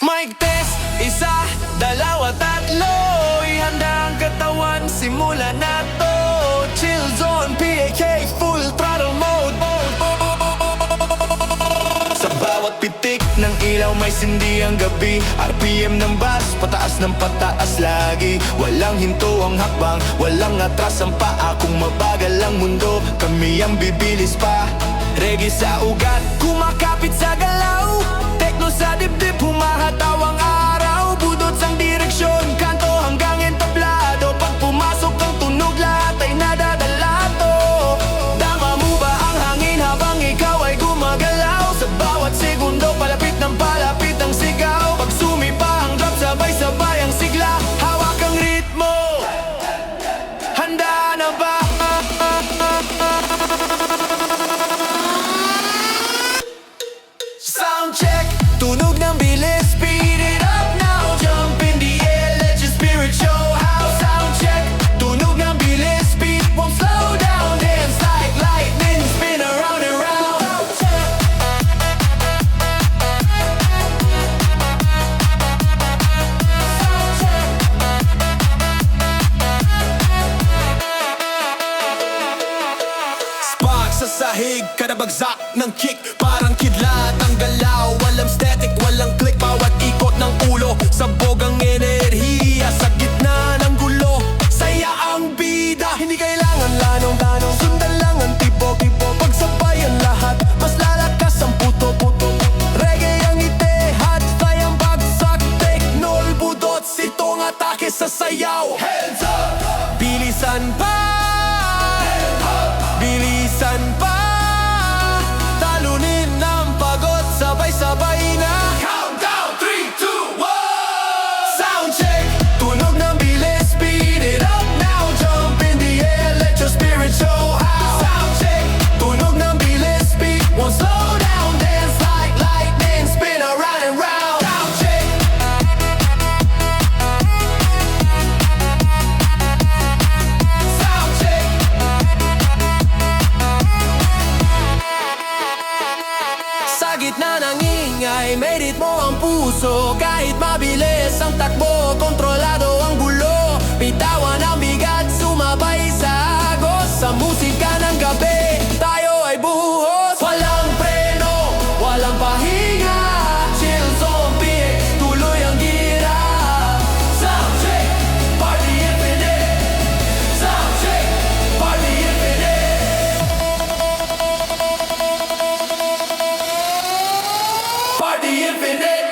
Mic test, isa, dalawa, tatlo. Ihanda ang katawan, simula na to. Chill zone, PAK, full throttle mode. Sa bawat pitik ng ilaw may sindi ang gabi. RPM ng bass, pataas ng pataas lagi. Walang hinto ang hakbang, walang atras ang paa. Kung mabagal ang mundo, kami ang bibilis pa. Reggae sa ugat, kumakapit sa galaw. Tekno sa dibdib, humahataw ang araw. Budot sang direksyon, kanto hanggang entablado. Pag pumasok ang tunog, lahat ay nadadalato. Dama mo ba ang hangin habang ikaw ay gumagalaw? Sa bawat segundo, palapit ng palapit ang sigaw. Pag sumipa ang drop, sabay-sabay ang sigla. Hawak ang ritmo, handa na ba? Sound check, tunog ng bilis, speed it up now. Jump in the air, let your spirit show how. Sound check, tunog ng bilis, speed won't slow down. Dance like lightning, spin around and round. Sound check. Sound check. Spark sa sahig, kada bagsak ng kick, parang kidlat ang galaw. Walang static, walang click, bawat ikot ng ulo. Sabog ang enerhiya sa gitna ng gulo. Saya ang bida, hindi kailangan lanong. Sundan lang ang tipo, pagsabay ang lahat, mas lalakas ang puto. Reggae ang ite, hot fly ang bagsak. Teknol, budots, itong atake sa sayaw. Hands up! Bilisan pa, bilisan pa. Talunin ang pagod, sabay-sabay na. Countdown, 3, 2, 1. Sound check, tunog ng bilis, speed it up now. Jump in the air, let your spirit show how. Sound check, tunog ng bilis, speed won't slow down. Dance like lightning, spin around and round. Sound check. Sound check. Sa gitna ng ingay, may ritmo ang puso. Kahit mabilis ang takbo, kontrolado ang gulo. Bitawan ang bigat, sumabay sa agos. Sa musika ng gabi, tayo ay buhos. Walang preno, walang pahinga. Chill zone, PX, tuloy ang gira. Sound check, party infinite. Sound check, party infinite. Party infinite.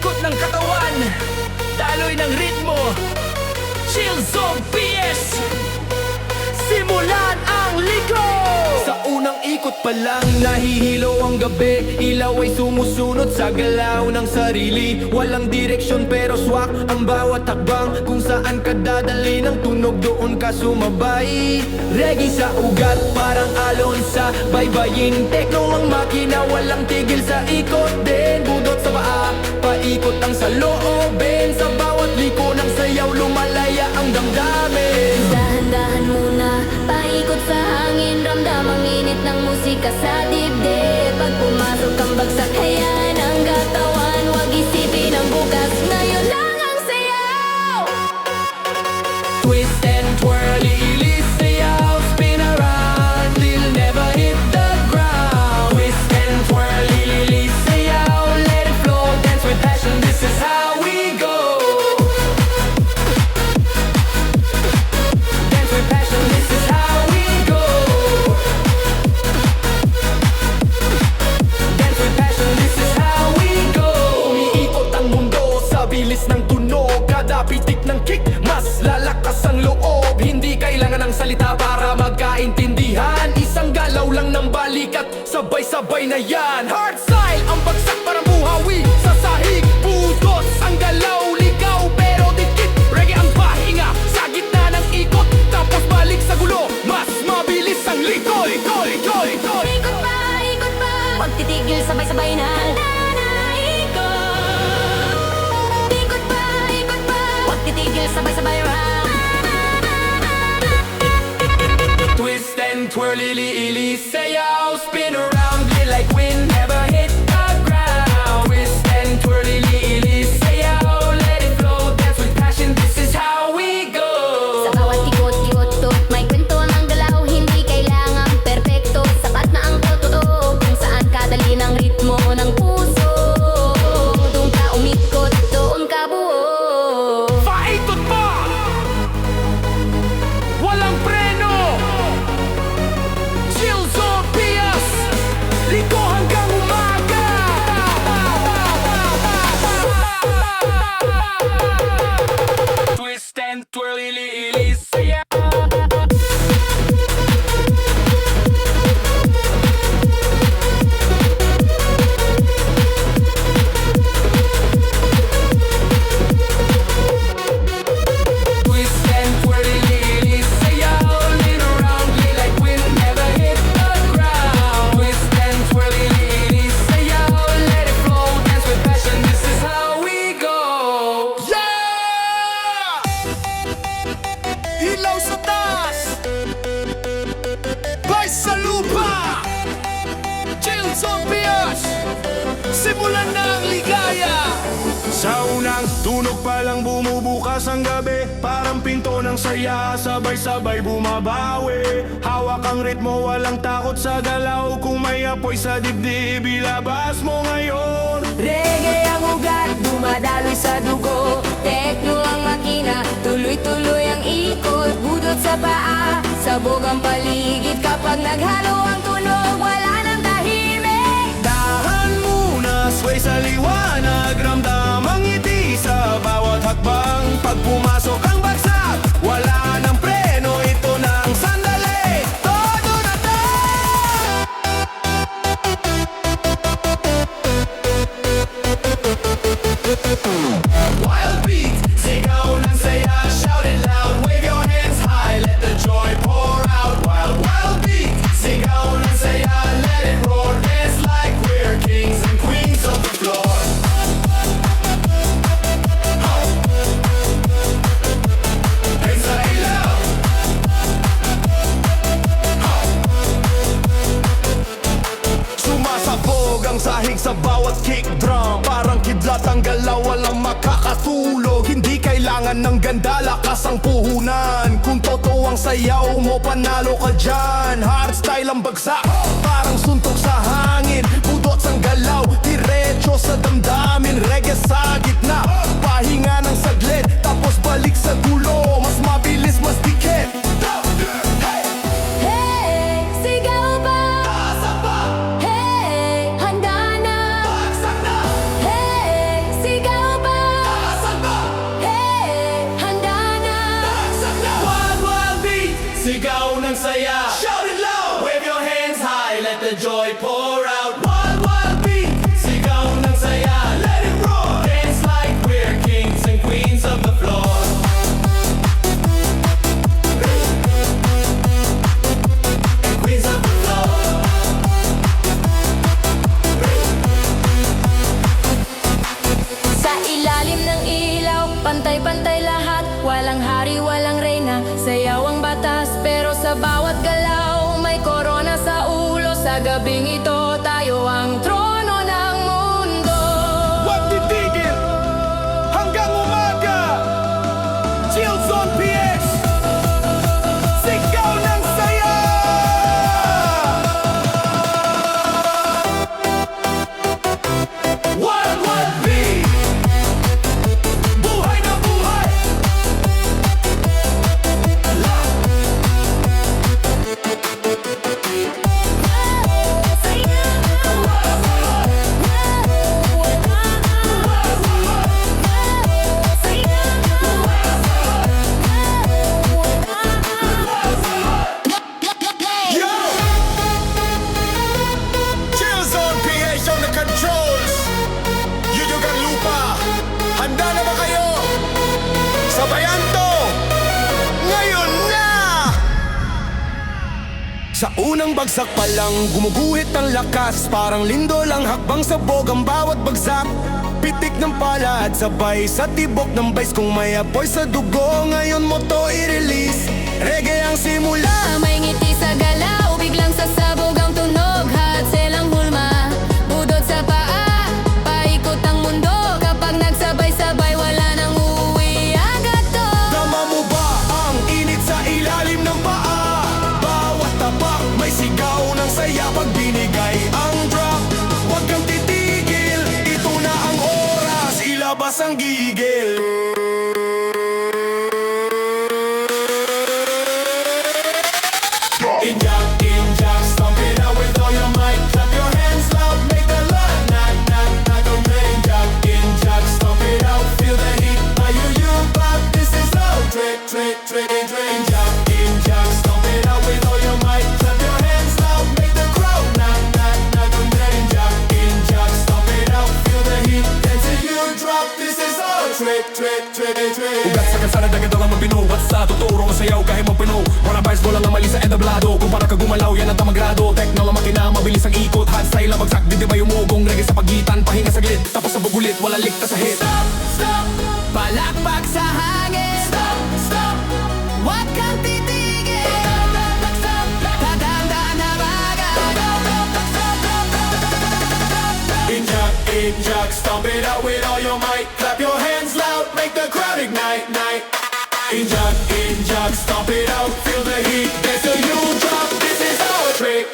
ikot ng katawan, daloy ng ritmo, Chill Zone PS, simulan ang liko! Sa unang ikot pa lang nahihilo ang gabi, ilaw ay sumusunod sa galaw ng sarili. Walang direksyon pero swak ang bawat hakbang, kung saan ka dadali ng tunog doon ka sumabay. Reggae sa ugat parang alon sa baybayin, tekno ang makina walang tigil sa ikot din. Budot sa paa, paikot ang saloobin, sa bawat liko ng sayaw lumalaya ang damdamin. Dahan-dahan muna, paikot sa hangin, ramdam ang init ng musika sa dibdib. Pag pumasok ang bagsak, hayaan ang katawan, wag isipin ang bukas, ngayon lang ang sayaw. Twist and twirl, ilis sayaw, spin around till never hit the ground. Twist and twirl, ilis sayaw, let it flow, dance with passion, this is how we go. Dance with passion, this is how we go. Dance with passion, this is how we go. Umiikot ang mundo sa bilis ng tunog, kada pitik ng kick mas lalakas ang loob. Hindi kailangan ng salita para magkaintindihan, isang galaw lang ng balikat, sabay-sabay na yan. Hard style, ang bagsak parang buhawi sa sahig, budos ang galaw, ligaw pero dikit. Reggae ang pahinga sa gitna ng ikot, tapos balik sa gulo, mas mabilis ang liko. Liko, liko, liko. Ikot pa, wag titigil, sabay-sabay na ikot. Ikot pa, wag titigil, sabay-sabay round. Twist and twirl, ili sayaw, spin around, feel like wind, never hit the ground. Twist and twirl, ili sayaw, let it flow, dance with passion, this is how we go. Sa bawat ikot-ikot, may kwento ng galaw, hindi kailangan perpekto, sapat na ang totoo, kung saan kadali ng ritmo ng puso. Doon ka umikot, doon ka buo. Paikot pa! Walang preno! Chill Zone PS, liko hanggang umaga! Twist and twirl, ili sayaw. Twist and twirl, ili sayaw, lean around, lean like wind, never hit the ground. Twist and twirl, ili sayaw, let it flow, dance with passion, this is how we go. Yeah! Ilaw sa taas, bay sa lupa, Chill Zone PS, simulan na ang ligaya. Sa unang tunog pa lang bumubukas ang gabi, parang pinto ng saya, sabay-sabay bumabawi. Hawak ang ritmo, walang takot sa galaw, kung may apoy sa dibdib, ilabas mo ngayon. Reggae ang ugat, dumadaloy sa dugo, tekno ang makina, tuloy-tuloy ang ikot. Budot sa paa, sabog ang paligid, kapag naghalo ang tunog, wala nang tahimik. Dahan muna, sway sa liwanag, ramdam ang ngiti sa bawat hakbang. Pag pumasok ang bagsak, wala nang preno, ito na ang sandali, todo na to! Wild beat, sigaw ng saya, shout it loud, wave your hands high, let the joy pour out. Wild, wild beat, sigaw ng saya, let it roar, dance like we're kings and queens of the floor. Hey sa ilaw, sumasabog ang sahig sa bawat kick drum, parang kidlat ang galaw, walang makakatulog. Hindi kailangan ng ganda, lakas ang puhunan, kung totoo ang sayaw mo, panalo ka dyan. Hardstyle ang bagsak, parang suntok sa hangin, budot ang galaw, diretso sa damdamin. Reggae sa gitna, pahinga ng saglit, tapos balik sa gulo, mas mabilis, mas dikit. Hey, sigaw pa! Hey, handa na! Hey, sigaw ng ilaw, pantay-pantay lahat. Walang hari, walang reyna, sayaw ang batas. Pero sa bawat galaw, may korona sa ulo. Sa gabing ito, tayo ang trono ng mundo. Huwag titigil hanggang umaga. Chill Zone PS, sigaw ng saya. What be? Buhay na buhay. Yo! Chill Zone PH on the controls. Yujugan Lupa, handa na ba kayo? Sabayan to! Ngayon na! Sa unang bagsak pa lang, gumuguhit ang lakas. Parang lindol ang hakbang sabog ang bawat bagsak. Pitik ng palad, sabay sa tibok ng bass. Kung may apoy sa dugo, ngayon mo to i-release. Reggae ang simula. May ngiti sa galaw, biglang sasabog ang tunog. Hatsel ang hulma, budod sa paa, paikot ang mundo. Kapag nagsabay-sabay, wala nang uuwi agad to. Tama mo ba ang init sa ilalim ng paa? Bawat tapak may sigaw ng saya pag binigay ang drop. Huwag kang titigil, ito na ang oras, ilabas ang gigil. Injak, stomp it out with all your might. Clap your hands loud, make the lot knock, knock, knock on the injak, stomp it out, feel the heat. Now you pop, this is how trick. Injak, stomp it out with all your might. Clap your hands loud, make the crowd knock, knock, knock on the injak, stomp it out, feel the heat. Then till you drop, this is how trick. Ugat sa kalsada, dagad lang magbinuhat sa tuturo masayaw kahit magpino. Wala bias, bola lang mali sa entablado. Kung para ka gumalaw, yan ang tamagrado. Tekno lang makina, mabilis ang ikot. Hard style lang bagsak, di ba umugong. Reggae sa pagitan, pahinga saglit. Tapos sa bugulit, wala likta sa hit. Stop, palakpak sa hangin. Stop, huwag kang titigil. Tatandaan na bagay. Injak, stomp it out with all your might. Clap your hands loud, make the crowd ignite. Injak, stomp it out, feel the heat. Dance till you drop, this is how it trick.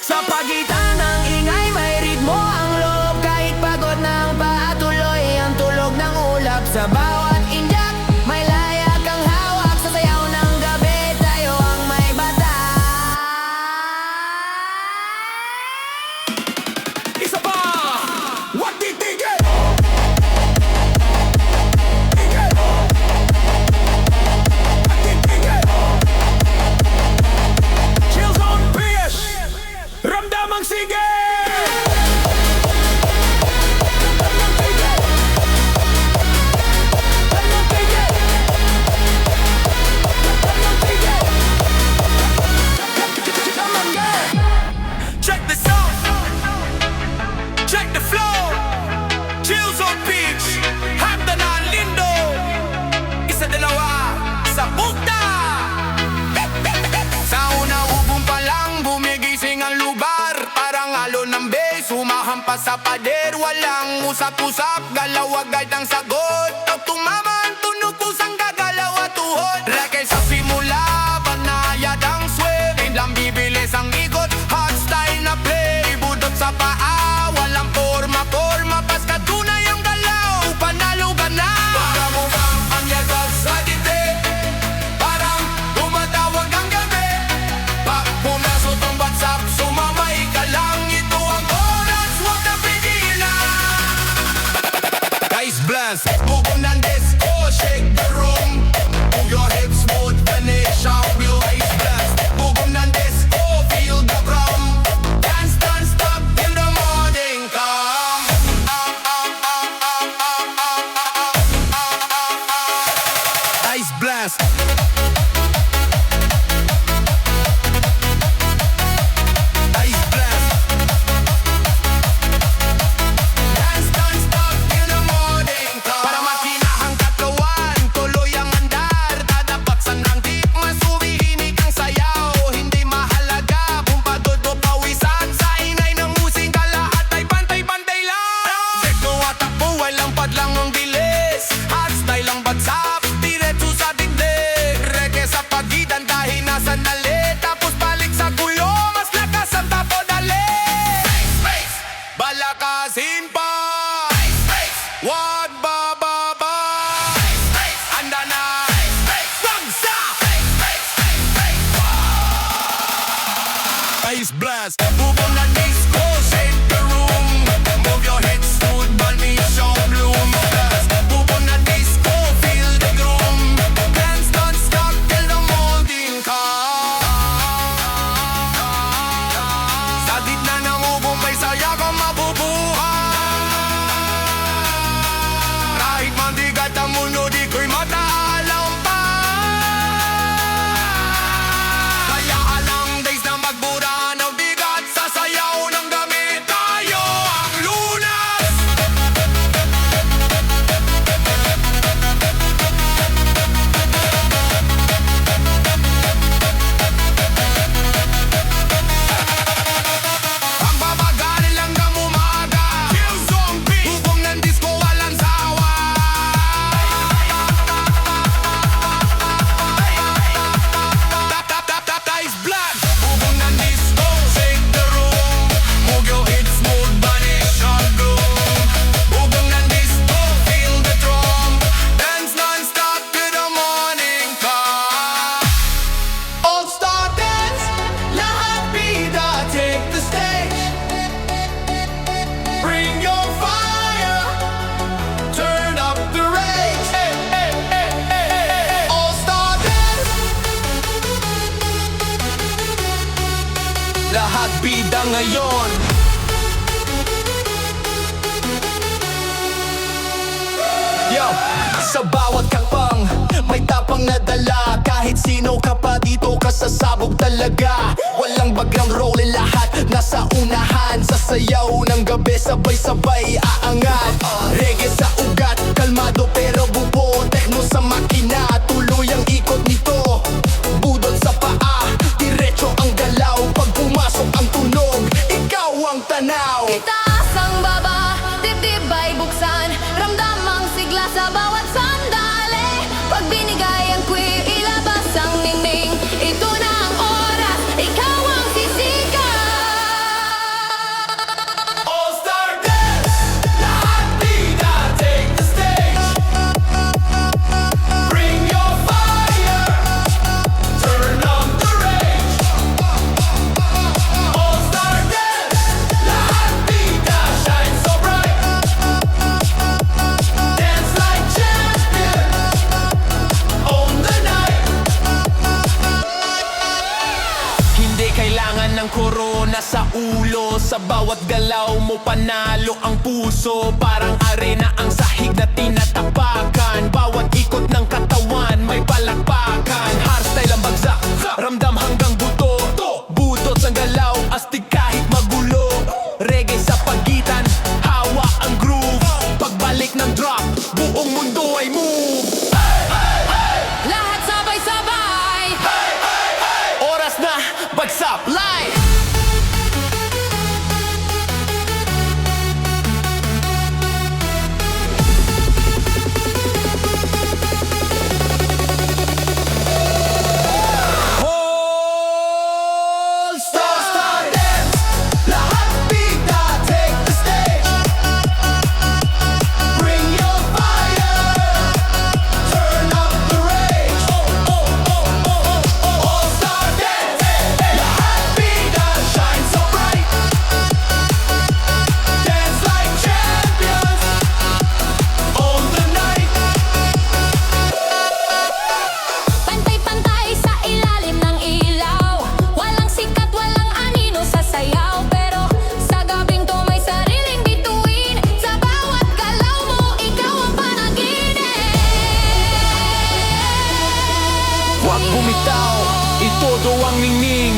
Sa pagitan ng ingay, may ritmo ang loob. Kahit pagod ng paatuloy ang tulog ng ulap. Sa bawat injak, may laya kang hawak. Sa sayaw ng gabi, tayo ang may bata. Isa pa! Huwag titigil! Chill Zone PS, ramdam ang sige! Check this out. Check the flow. Chills on beach. Handa na ang lindo. Isa dalawa sa bukta. Sa una ubong pa lang bumigising ang lubar. Parang halo ng bass humahampas sa pader. Walang usap-usap, galaw agad ang sagot. Pag tumama ang tunog, kusang gagalaw at tuhod. Reggae sa simula, banayad ang swing. Biglang bibilis ang ikot, hot style na play. Budot sa paa, walang forma. Pas katunay ang galaw, panalo ka na. Para mo bang ang yagas sa dibdib? Parang tumatawag ang gabi. Pag pumasok ang WhatsApp, sumamay ka lang. Ito ang oras, huwag na pigilan. Guys, blast, Facebook na is blast. Bubong na disco, shake the room. Move your hips, smooth, bunny, show bloom. Blast. Bubong na disco, feel the groove. Dance non-stop till the morning come. Sa gitna ng ubong may saya kang mabubuhay. Kahit mandigat ang mundo, di ko'y mataalam pa. Kaya alang days na magbura ng bigat, sasayaw ng gamit tayo ang lunas. Ang babagalin lang ng umaga, Kill Zombie. Bubong ng disco, walang sawa. Ice blood. Bubong ng disco, shake the room. Move your hips, smooth, bunny, shot bloom. Bubong ng disco, feel the drum. Dance non-stop till the morning come. All-star dance, lahat bida, take the stage. Bring your fire, turn up the rage. All-star dance, lahat bida ngayon. Yo, sa bawat kakpang may tapang na dala. Kahit sino ka pa dito ka sasabog talaga. Walang background role, lahat nasa unahan. Sa sayaw ng gabi sabay-sabay aangat. Reggae sa ugat, kalmado pero bubo. Techno sa makina, tuloy ang ikot nito. Budol sa paa, diretso ang galaw. Pag pumasok ang tunog, ikaw ang tanaw. Itaas ang baba, dibdib ay buksan. Ramdam ang sigla sa bawat sandali. Pag binigay ang queer, ilabas ang ningning. Ito na ang oras, ikaw ang sisikat. All-star dance, lahat bida, take the stage. Bring your fire, turn up the rage. All-star dance, lahat bida, shine so bright. Dance like champions, own the night. Hindi kailangan ng korona sa ulo. Sa bawat galaw mo panalo ang puso. Parang arena ang sahig na tinatapakan. Bawat ikot ng katawan may palakpakan. Hardstyle ang bagsak, ramdam hanggang buto. Budot ang galaw, astig kahit magulo. Reggae sa pagitan, hawa ang groove. Pagbalik ng drop, buong mundo ay move. Lahat sabay-sabay, Oras na, bagsak, live. All-star dance, lahat bida, take the stage. Bring your fire, turn up the rage. All-star dance, lahat bida, shine so bright. Dance like champions, own the night. pantay-pantay sa ilalim ng ilaw. Walang sikat, walang anino sa sayaw. Pero sa gabing to may sariling bituin. Sa bawat galaw mo, ikaw ang panaginip. Huwag bumitaw, itodo ang ningning.